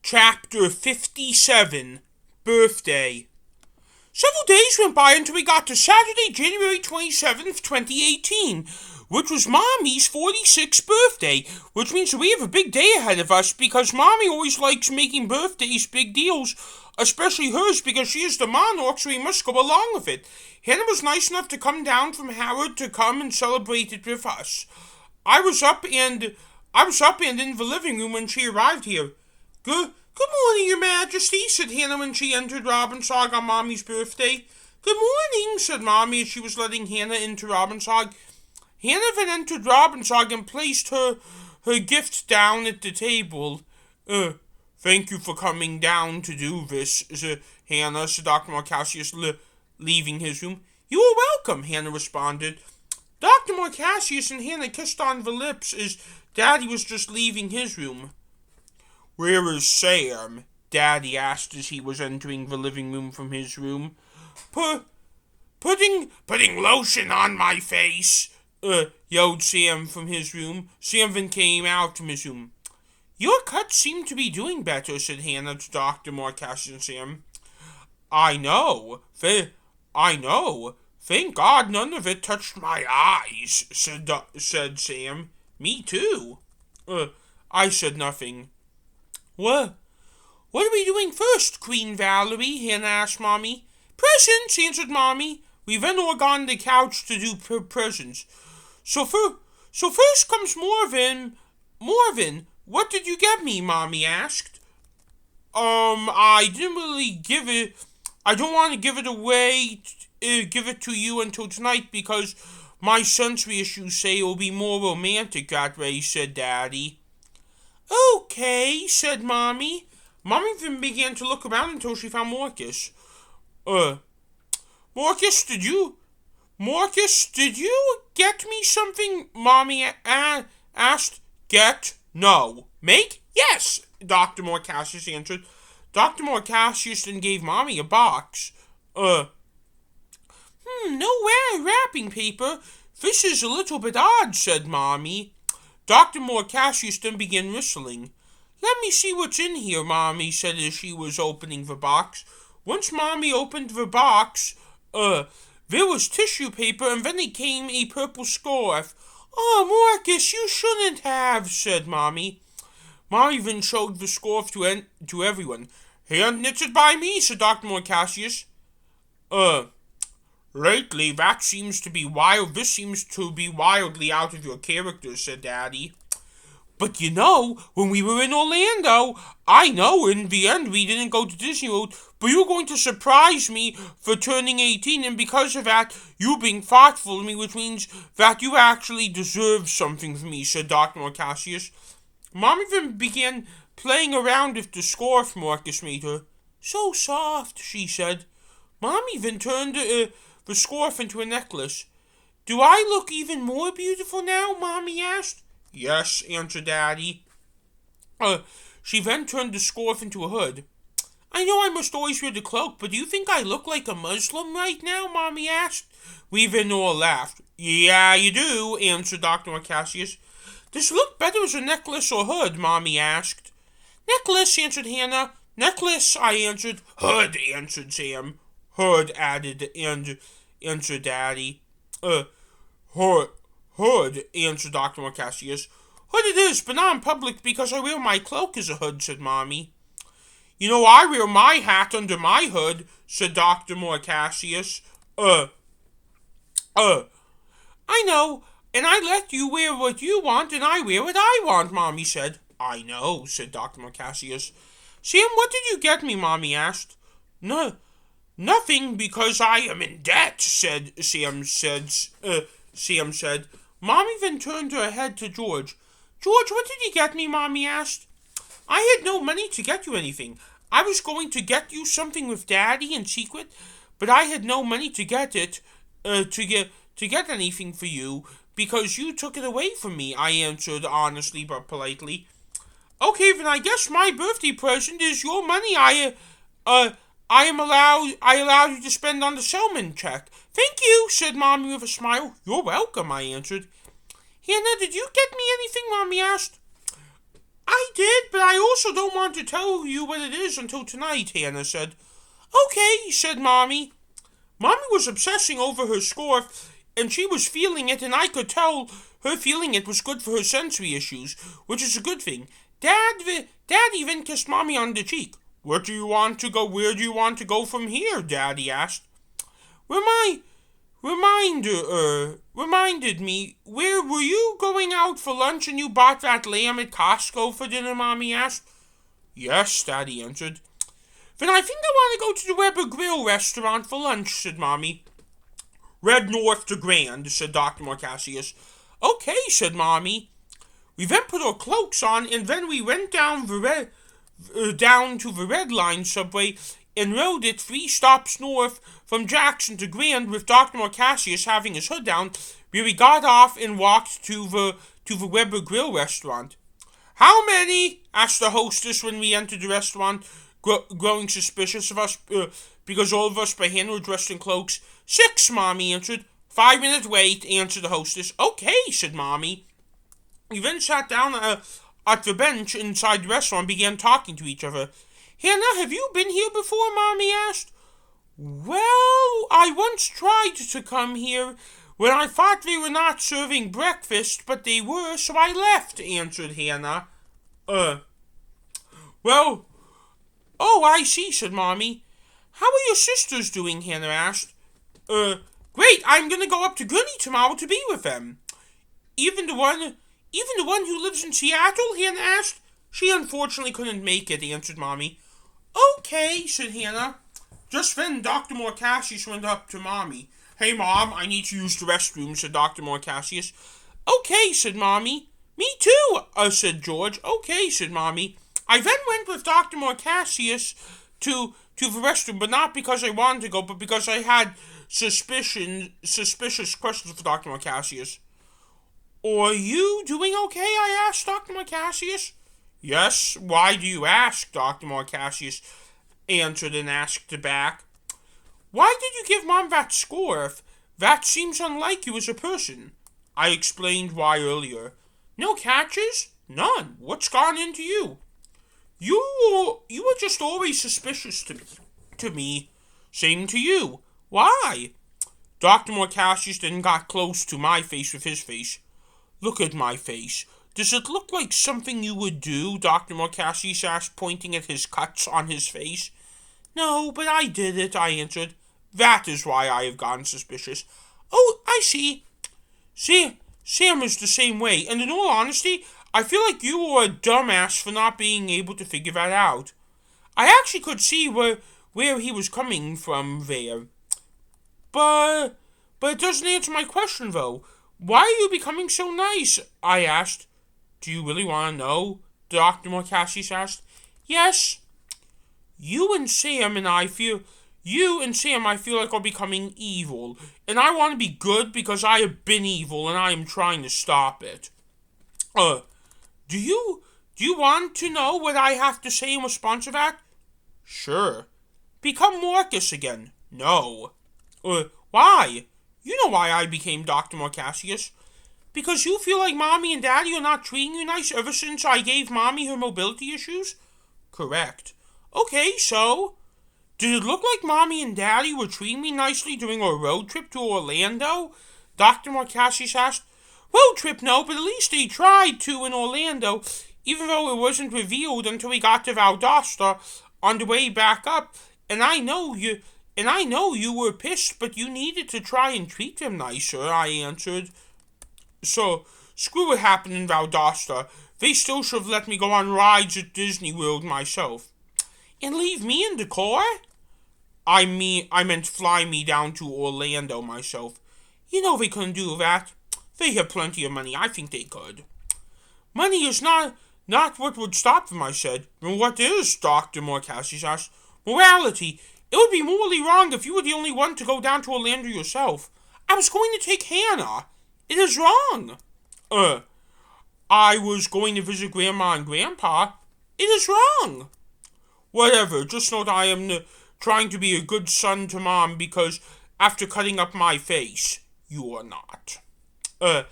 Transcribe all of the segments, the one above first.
Chapter 57, Birthday. Several days went by until we got to Saturday, January 27th, 2018, which was Mommy's 46th birthday, which means that we have a big day ahead of us because Mommy always likes making birthdays big deals, especially hers because she is the monarch, so we must go along with it. Hannah was nice enough to come down from Howard to come and celebrate it with us. I was up and in the living room when she arrived here. Good morning, Your Majesty, said Hannah when she entered Robbinsog on Mommy's birthday. Good morning, said Mommy as she was letting Hannah into Robbinsog. Hannah then entered Robbinsog and placed her gifts down at the table. Thank you for coming down to do this, said Hannah, said Dr. Marcacius, leaving his room. You are welcome, Hannah responded. Dr. Marcacius and Hannah kissed on the lips as Daddy was just leaving his room. Where is Sam? Daddy asked as he was entering the living room from his room. Putting lotion on my face, yelled Sam from his room. Sam then came out from his room. Your cuts seem to be doing better, said Hannah to Dr. Marcacius and Sam. I know. Thank God none of it touched my eyes, said Sam. Me too. I said nothing. What are we doing first, Queen Valerie? Hannah asked Mommy. Presents, answered Mommy. We then all got on the couch to do presents. So first comes Morven. Morven, what did you get me? Mommy asked. I didn't really give it. I don't want to give it away. Give it to you until tonight because my sensory issues say it will be more romantic that way, said Daddy. Okay, said Mommy. Mommy then began to look around until she found Marcus. Marcus, did you get me something? Mommy asked. Get? No. Make? Yes, Dr. Marcacius answered. Dr. Marcacius then gave Mommy a box. No wrapping paper. This is a little bit odd, said Mommy. Dr. Marcacius then began whistling. Let me see what's in here, Mommy said as she was opening the box. Once Mommy opened the box, there was tissue paper and then it came a purple scarf. Oh, Marcus, you shouldn't have, said Mommy. Mommy then showed the scarf to everyone. Hand knitted by me, said Dr. Marcacius. Lately, that seems to be wild. This seems to be wildly out of your character, said Daddy. But you know, when we were in Orlando, I know in the end we didn't go to Disney World, but you were going to surprise me for turning 18, and because of that, you being thoughtful to me, which means that you actually deserve something from me, said Dr. Marcacius. Mommy then began playing around with the scarf Marcus made her. So soft, she said. Mommy then turned the scarf into a necklace. Do I look even more beautiful now? Mommy asked. Yes, answered Daddy. She then turned the scarf into a hood. I know I must always wear the cloak, but do you think I look like a Muslim right now? Mommy asked. We then all laughed. Yeah, you do, answered Dr. Marcacius. Does it look better as a necklace or hood? Mommy asked. Necklace, answered Hannah. Necklace, I answered. Hood, answered Sam. Hood, added, and answered Daddy. Hood, answered Dr. Marcacius. Hood it is, but not in public because I wear my cloak as a hood, said Mommy. You know, I wear my hat under my hood, said Dr. Marcacius. I know, and I let you wear what you want, and I wear what I want, Mommy said. I know, said Dr. Marcacius. Sam, what did you get me? Mommy asked. No. Nothing, because I am in debt, Sam said. Mommy then turned her head to George. George, what did you get me? Mommy asked. I had no money to get you anything. I was going to get you something with Daddy in secret, but I had no money to get it, to get anything for you, because you took it away from me, I answered honestly but politely. Okay, then I guess my birthday present is your money I allowed you to spend on the Selman check. Thank you, said Mommy with a smile. You're welcome, I answered. Hannah, did you get me anything? Mommy asked. I did, but I also don't want to tell you what it is until tonight, Hannah said. Okay, said Mommy. Mommy was obsessing over her scarf, and she was feeling it, and I could tell her feeling it was good for her sensory issues, which is a good thing. Dad even kissed Mommy on the cheek. Where do you want to go from here? Daddy asked. Reminded me, where were you going out for lunch and you bought that lamb at Costco for dinner, Mommy asked. Yes, Daddy answered. Then I think I want to go to the Weber Grill restaurant for lunch, said Mommy. Red North to Grand, said Dr. Marcacius. Okay, said Mommy. We then put our cloaks on, and then we went down to the Red Line subway and rode it 3 stops north from Jackson to Grand with Dr. Marcacius having his hood down, where we got off and walked to the Weber Grill restaurant. How many? Asked the hostess when we entered the restaurant, growing suspicious of us because all of us by hand were dressed in cloaks. 6, Mommy answered. 5-minute wait, answered the hostess. Okay, said Mommy. We then sat down at the bench inside the restaurant and began talking to each other. Hannah, have you been here before? Mommy asked. Well, I once tried to come here when I thought they were not serving breakfast, but they were, so I left, answered Hannah. Well, oh, I see, said Mommy. How are your sisters doing? Hannah asked. Great, I'm gonna go up to Goody tomorrow to be with them. Even the one who lives in Seattle? Hannah asked. She unfortunately couldn't make it, answered Mommy. Okay, said Hannah. Just then, Dr. Marcacius went up to Mommy. Hey, Mom, I need to use the restroom, said Dr. Marcacius. Okay, said Mommy. Me too, said George. Okay, said Mommy. I then went with Dr. Marcacius to the restroom, but not because I wanted to go, but because I had suspicious questions for Dr. Marcacius. Are you doing okay? I asked Dr. Marcacius. Yes, why do you ask? Dr. Marcacius answered and asked back. Why did you give Mom that scarf? That seems unlike you as a person. I explained why earlier. No catches? None. What's gone into you? You were just always suspicious to me. Same to you. Why? Dr. Marcacius then got close to my face with his face. Look at my face. Does it look like something you would do? Dr. Marcacius asked, pointing at his cuts on his face. No, but I did it, I answered. That is why I have gotten suspicious. Oh, I see. Sam is the same way, and in all honesty, I feel like you were a dumbass for not being able to figure that out. I actually could see where he was coming from there. But it doesn't answer my question, though. Why are you becoming so nice? I asked. Do you really want to know? Dr. Marcacius asked. Yes. You and Sam I feel like are becoming evil, and I want to be good because I have been evil and I am trying to stop it. Do you want to know what I have to say in response to that? Sure. Become Marcus again. No. Why? You know why I became Dr. Marcacius. Because you feel like Mommy and Daddy are not treating you nice ever since I gave Mommy her mobility issues? Correct. Okay, so, did it look like Mommy and Daddy were treating me nicely during our road trip to Orlando? Dr. Marcacius asked. Road trip, no, but at least they tried to in Orlando, even though it wasn't revealed until we got to Valdosta on the way back up, and I know you were pissed, but you needed to try and treat them nicer, I answered. So, screw what happened in Valdosta. They still should have let me go on rides at Disney World myself. And leave me in the car? I meant fly me down to Orlando myself. You know they couldn't do that. They have plenty of money. I think they could. Money is not what would stop them, I said. And what is? Dr. Marcacius asked. Morality. It would be morally wrong if you were the only one to go down to Orlando yourself. I was going to take Hannah. It is wrong. I was going to visit Grandma and Grandpa. It is wrong. Whatever, just know that I am trying to be a good son to Mom because after cutting up my face, you are not. I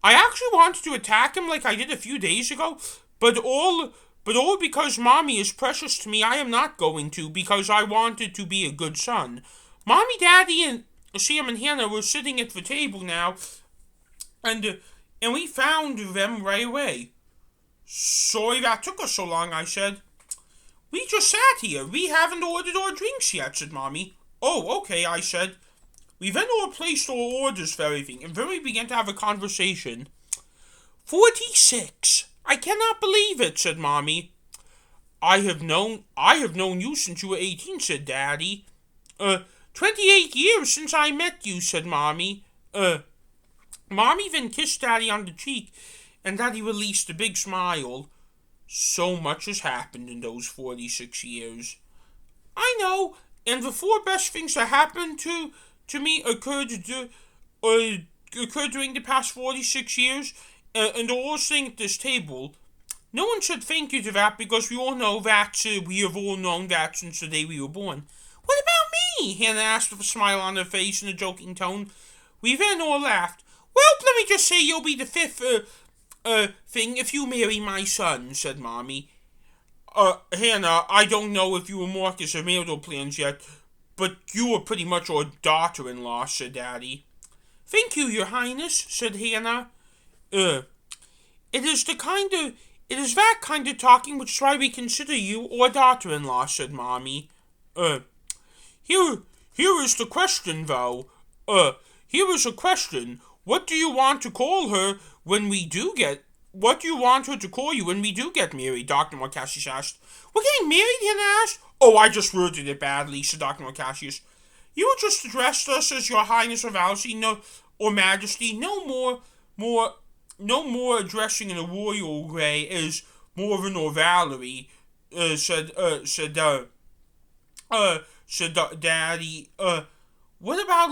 actually wanted to attack him like I did a few days ago, But all because Mommy is precious to me, I am not going to, because I wanted to be a good son. Mommy, Daddy, and Sam and Hannah were sitting at the table now, and we found them right away. Sorry that took us so long, I said. We just sat here. We haven't ordered our drinks yet, said Mommy. Oh, okay, I said. We then all placed our orders for everything, and then we began to have a conversation. 46. I cannot believe it, said Mommy. I have known you since you were 18, said Daddy. 28 years since I met you, said Mommy. Mommy then kissed Daddy on the cheek, and Daddy released a big smile. So much has happened in those 46 years. I know, and the four best things that happened to me occurred during the past 46 years, and they're all sitting at this table. No one should thank you to that, because we all know that, we have all known that since the day we were born. What about me? Hannah asked with a smile on her face and a joking tone. We then all laughed. Well, let me just say you'll be the fifth, thing if you marry my son, said Mommy. Hannah, I don't know if you and Marcus have made those plans yet, but you are pretty much our daughter-in-law, said Daddy. Thank you, Your Highness, said Hannah. It is that kind of talking which is why we consider you our daughter-in-law, said Mommy. Here is the question, though. Here is a question. What do you want to call her when we do get... What do you want her to call you when we do get married? Dr. Marcacius asked. We're getting married, Hannah asked. Oh, I just worded it badly, said Dr. Marcacius. You just addressed us as Your Highness or Valerie, or Majesty. No more addressing in a royal way as Morven or Valerie, said Daddy. What about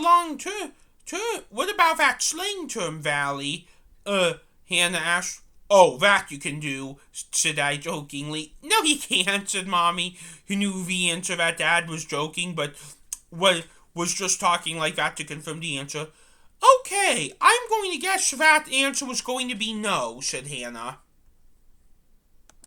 what about that slang term, Valley? Hannah asked. Oh, that you can do, said I jokingly. No, you can't, said Mommy, who knew the answer that Dad was joking, but was just talking like that to confirm the answer. Okay, I'm going to guess that answer was going to be no, said Hannah.